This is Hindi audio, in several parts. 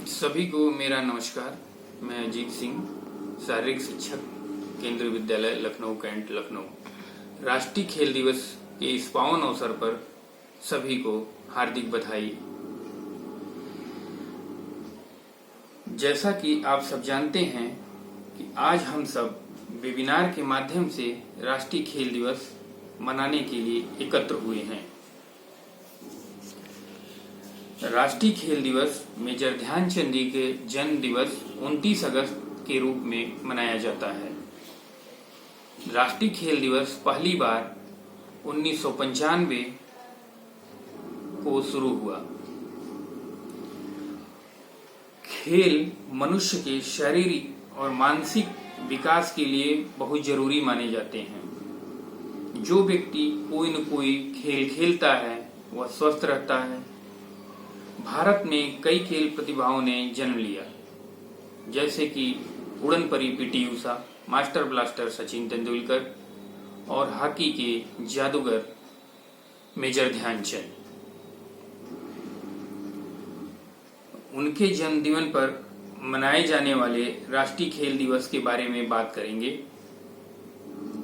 सभी को मेरा नमस्कार। मैं अजीत सिंह, शारीरिक शिक्षक, केंद्रीय विद्यालय लखनऊ कैंट लखनऊ। राष्ट्रीय खेल दिवस के इस पावन अवसर पर सभी को हार्दिक बधाई। जैसा कि आप सब जानते हैं कि आज हम सब वेबिनार के माध्यम से राष्ट्रीय खेल दिवस मनाने के लिए एकत्र हुए हैं। राष्ट्रीय खेल दिवस मेजर ध्यानचंद जी के जन्म दिवस 29 अगस्त के रूप में मनाया जाता है। राष्ट्रीय खेल दिवस पहली बार 1995 को शुरू हुआ। खेल मनुष्य के शारीरिक और मानसिक विकास के लिए बहुत जरूरी माने जाते हैं। जो व्यक्ति कोई न कोई खेल खेलता है वह स्वस्थ रहता है। भारत में कई खेल प्रतिभाओं ने जन्म लिया, जैसे कि उड़न परी PT Usha, master blaster Sachin Tendulkar और हॉकी के जादूगर मेजर ध्यानचंद। उनके जन्मदिन पर मनाए जाने वाले राष्ट्रीय खेल दिवस के बारे में बात करेंगे।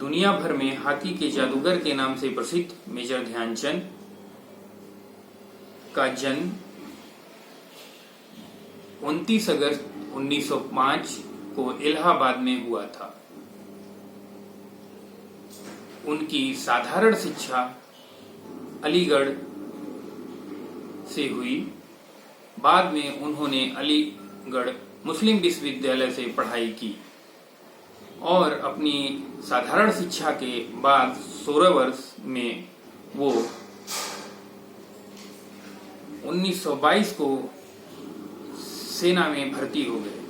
दुनिया भर में हॉकी के जादूगर के नाम से प्रसिद्ध मेजर ध्यानचंद का जन्म 29 अगस्त 1905 को इलाहाबाद में हुआ था। उनकी साधारण शिक्षा अलीगढ़ से हुई। बाद में उन्होंने अलीगढ़ मुस्लिम विश्वविद्यालय से पढ़ाई की और अपनी साधारण शिक्षा के बाद 16 वर्ष में वो 1922 को सेना में भर्ती हो गए।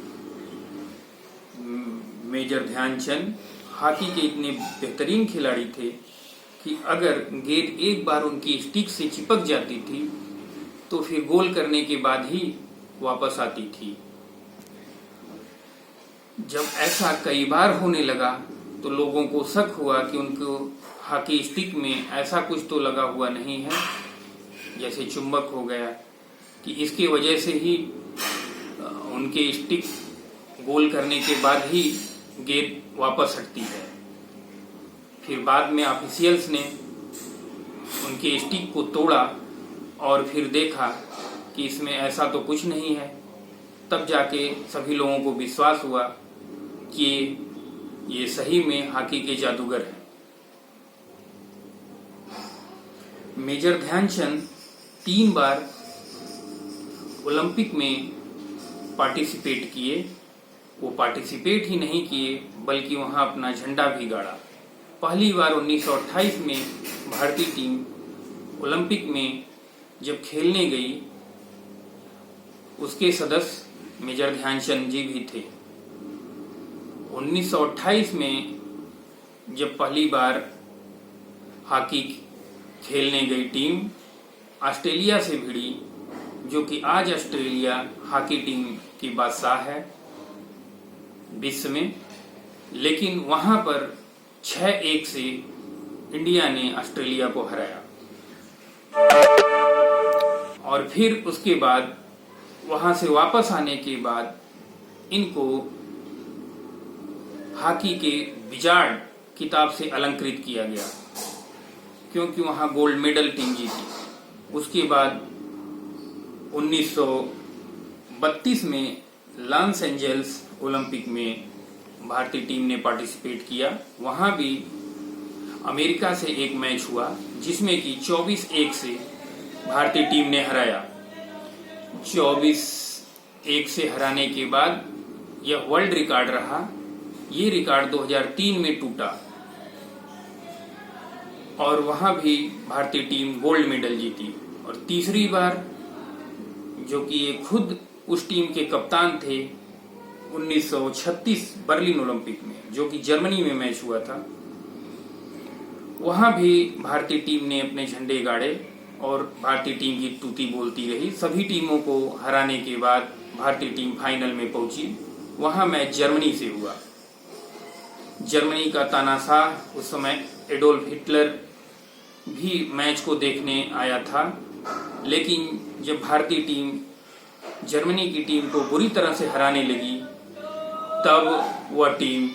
मेजर ध्यानचंद हॉकी के इतने बेहतरीन खिलाड़ी थे कि अगर गेंद एक बार उनकी स्टिक से चिपक जाती थी तो फिर गोल करने के बाद ही वापस आती थी। जब ऐसा कई बार होने लगा तो लोगों को शक हुआ कि उनको हॉकी स्टिक में ऐसा कुछ तो लगा हुआ नहीं है, जैसे चुंबक हो गया, कि इसकी वजह से ही उनके स्टिक गोल करने के बाद ही गेंद वापस हटती है। फिर बाद में ऑफिशियल्स ने उनके स्टिक को तोड़ा और फिर देखा कि इसमें ऐसा तो कुछ नहीं है। तब जाके सभी लोगों को विश्वास हुआ कि ये सही में हॉकी के जादूगर हैं। मेजर ध्यानचंद 3 बार ओलंपिक में पार्टिसिपेट किए। वो पार्टिसिपेट ही नहीं किए बल्कि वहां अपना झंडा भी गाड़ा। पहली बार 1928 में भारतीय टीम ओलंपिक में जब खेलने गई, उसके सदस्य मेजर ध्यानचंद जी भी थे। 1928 में जब पहली बार हॉकी खेलने गई टीम ऑस्ट्रेलिया से भिड़ी, जो कि आज ऑस्ट्रेलिया हॉकी टीम की बादशाह है विश्व में, लेकिन वहां पर 6-1 से इंडिया ने ऑस्ट्रेलिया को हराया। और फिर उसके बाद वहां से वापस आने के बाद इनको हॉकी के विजार्ड खिताब से अलंकृत किया गया, क्योंकि वहां गोल्ड मेडल टीम जीती। उसके बाद 1932 में लॉस एंजल्स ओलंपिक में भारतीय टीम ने पार्टिसिपेट किया। वहां भी अमेरिका से एक मैच हुआ जिसमें कि 24-1 से भारतीय टीम ने हराया। 24-1 से हराने के बाद यह वर्ल्ड रिकॉर्ड रहा। ये रिकॉर्ड 2003 में टूटा और वहां भी भारतीय टीम गोल्ड मेडल जीती। और तीसरी बार, जो कि ये खुद उस टीम के कप्तान थे, 1936 बर्लिन ओलंपिक में, जो कि जर्मनी में मैच हुआ था, वहां भी भारतीय टीम ने अपने झंडे गाड़े और भारतीय टीम की तूती बोलती रही। सभी टीमों को हराने के बाद भारतीय टीम फाइनल में पहुंची। वहां मैच जर्मनी से हुआ। जर्मनी का तानाशाह उस समय एडोल्फ हिटलर भी मैच को देखने आया था, लेकिन जब भारतीय टीम जर्मनी की टीम को बुरी तरह से हराने लगी, तब वह टीम,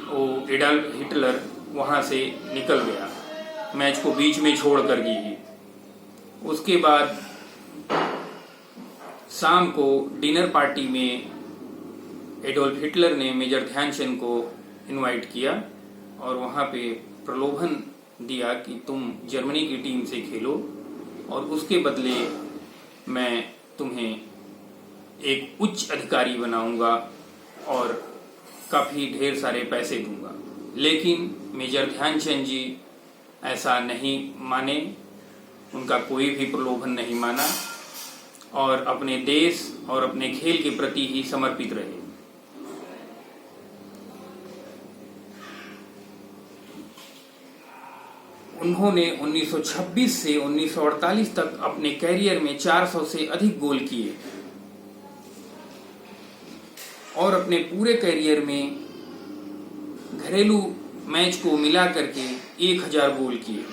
वो एडोल्फ हिटलर वहां से निकल गया, मैच को बीच में छोड़ कर ही। उसके बाद शाम को डिनर पार्टी में एडोल्फ हिटलर ने मेजर ध्यानचंद को इनवाइट किया और वहां पे प्रलोभन दिया कि तुम जर्मनी की टीम से खेलो और उसके बदले मैं तुम्हें एक उच्च अधिकारी बनाऊंगा और काफी ढेर सारे पैसे दूंगा। लेकिन मेजर ध्यानचंद जी ऐसा नहीं माने, उनका कोई भी प्रलोभन नहीं माना और अपने देश और अपने खेल के प्रति ही समर्पित रहे। उन्होंने 1926 से 1948 तक अपने कैरियर में 400 से अधिक गोल किए और अपने पूरे कैरियर में घरेलू मैच को मिला करके 1000 गोल किए।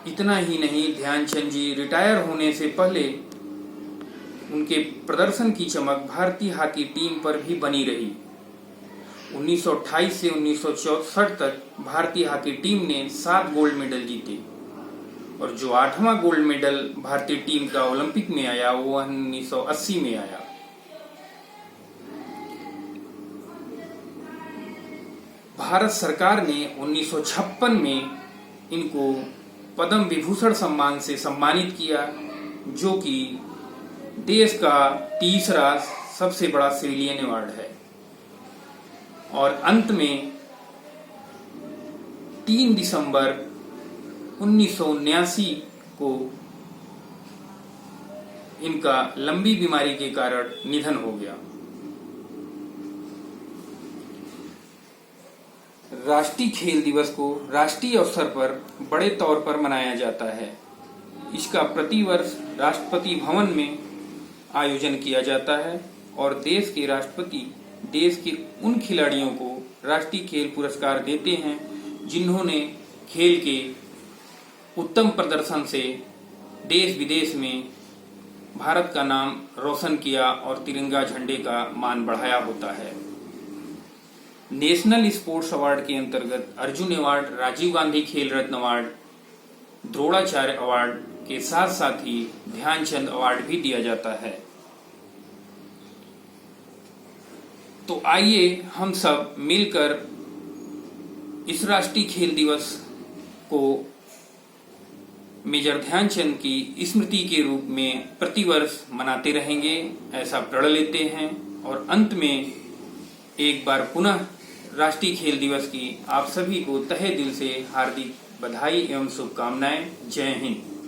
इतना ही नहीं, ध्यानचंद जी रिटायर होने से पहले उनके प्रदर्शन की चमक भारतीय हॉकी टीम पर भी बनी रही। 1928 से 1964 तक भारतीय हॉकी टीम ने 7 गोल्ड मेडल जीते और जो 8वां गोल्ड मेडल भारतीय टीम का ओलंपिक में आया वो 1980 में आया। भारत सरकार ने 1956 में इनको पद्म विभूषण सम्मान से सम्मानित किया, जो कि देश का तीसरा सबसे बड़ा सिविलियन अवार्ड है। और अंत में 3 दिसंबर 1979 को इनका लंबी बीमारी के कारण निधन हो गया। राष्ट्रीय खेल दिवस को राष्ट्रीय अवसर पर बड़े तौर पर मनाया जाता है। इसका प्रतिवर्ष राष्ट्रपति भवन में आयोजन किया जाता है और देश के राष्ट्रपति देश के उन खिलाड़ियों को राष्ट्रीय खेल पुरस्कार देते हैं जिन्होंने खेल के उत्तम प्रदर्शन से देश विदेश में भारत का नाम रोशन किया और तिरंगा झंडे का मान बढ़ाया होता है। नेशनल स्पोर्ट्स अवार्ड के अंतर्गत अर्जुन अवार्ड, राजीव गांधी खेल रत्न अवार्ड, द्रोणाचार्य अवार्ड के साथ साथ ही ध्यानचंद अवार्ड भी दिया जाता है। तो आइए हम सब मिलकर इस राष्ट्रीय खेल दिवस को मेजर ध्यानचंद की स्मृति के रूप में प्रतिवर्ष मनाते रहेंगे, ऐसा प्रण लेते हैं। और अंत में एक बार पुनः राष्ट्रीय खेल दिवस की आप सभी को तहे दिल से हार्दिक बधाई एवं शुभकामनाएं। जय हिंद।